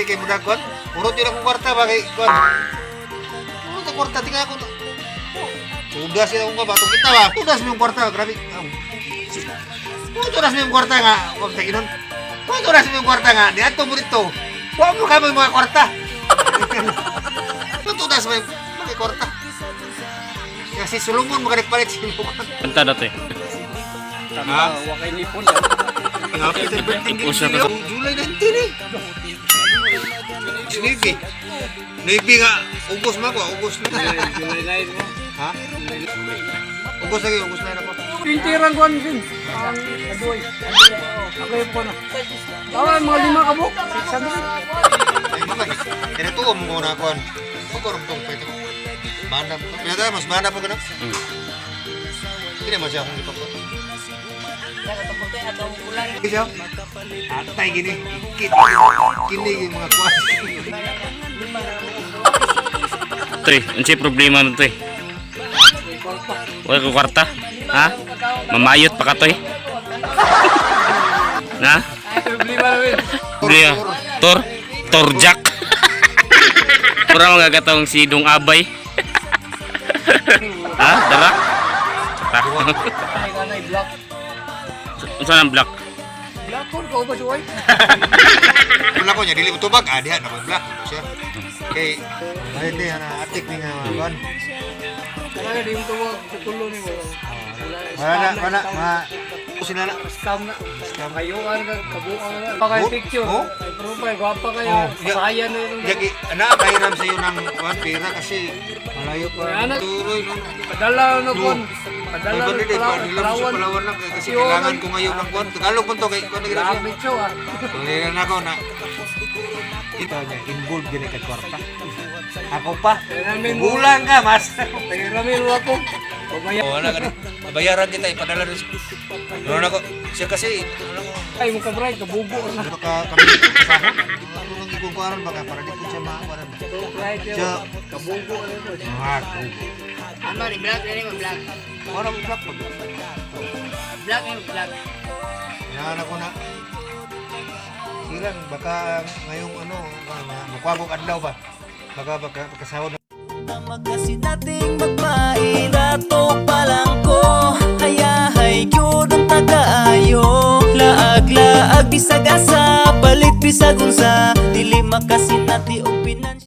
kay muda kon. Urot yun akong kwarta ba kay kon. Urot ang kwarta tingnan ako. Tudas yun akong batong kita ba. Tudas mo yung kwarta, grabe. Tudas mo yung kwarta nga. Huwag tayo nun. Tudas mo yung kwarta nga. Di ato mo dito. Huwag mo kami mga kwarta. Tudas mo yung kwarta. Kasi sulungon mo kanik-palit sa inyo. Punta dati. Ha? Wakay nipon. Happy the birthday Usa ka. July 19 eh. Navy. Navy nga. Ugos mo ako. Ugos na. July 9 mo. Ha? Ugos lagi. Ugos na ako. 20 rang kuan din. Ang adoy. Ako yung kuan. Tawa mga 5 kabuk. 600. Ay mga. Kaya tuwa mo muna ako. Magkorong tong pwede ko. Banda po. Pinata mas banda po ka na. Hindi naman siya akong ipapot. Siya? Atay gini. Kini yung mga kuwan. Toy, unsay problema nun toy? Wala ko kwarta? Ha? Mamayot pa ka toy? Na? Problema namin. Problema. Torjak. Pura magagatawang si Dong Abay. Ha? Dara? Ay kanay black. Unsa nang black? Black ko ko ba suway? Wala ko niya. Dili mo tubag. Diha na mag-black. Siya. Okay. Ay, hindi. Atik ni nga mga kuwan. Kaya di mo tuwag tutulo ni mo. Wala. Sila na. Scam na. Scam kayuan ka kabuang na. Pakay picture. Oh? Ay profile gwapa kayo. Pasayan na yun. Jagi, anak, kahiram sa'yo ng kuwan, pera kasi malayo pa. Anak. Tuloy, no? Padala na kon. Padala Ay, na hindi, nilam sa Palawan. Palawan lang kasi kailangan ko ngayon ng kuwan. Tagalog mo to, kay kuwan na ginagawa. Picture ah. Tuliran ako na. Ito niya, involved din kay kwarta. Ako pa. Gulang ka, mas. Pagiramin mo ako. Pagmaya. Wala ka rin. Bayaran kita, ipadala rin. Doon ako. Siya kasi, Ay mo kabray kabugo na. baka kami kasahon. Tulong ikukuaran baka para di po siya makakuaran. Right Siya, kabugo na ko. Ano ni black ni mo black. Orang black pag. Black ni black. Yan ako na. Silan, baka ngayong ano, makwagong adlaw ba? Baka kasahod na. Magkasi nating magpain Dato pa lang ko Hayahay yun ang tagaayo Laag-laag bisag asa Balit bisag unsa Dili makasi nati og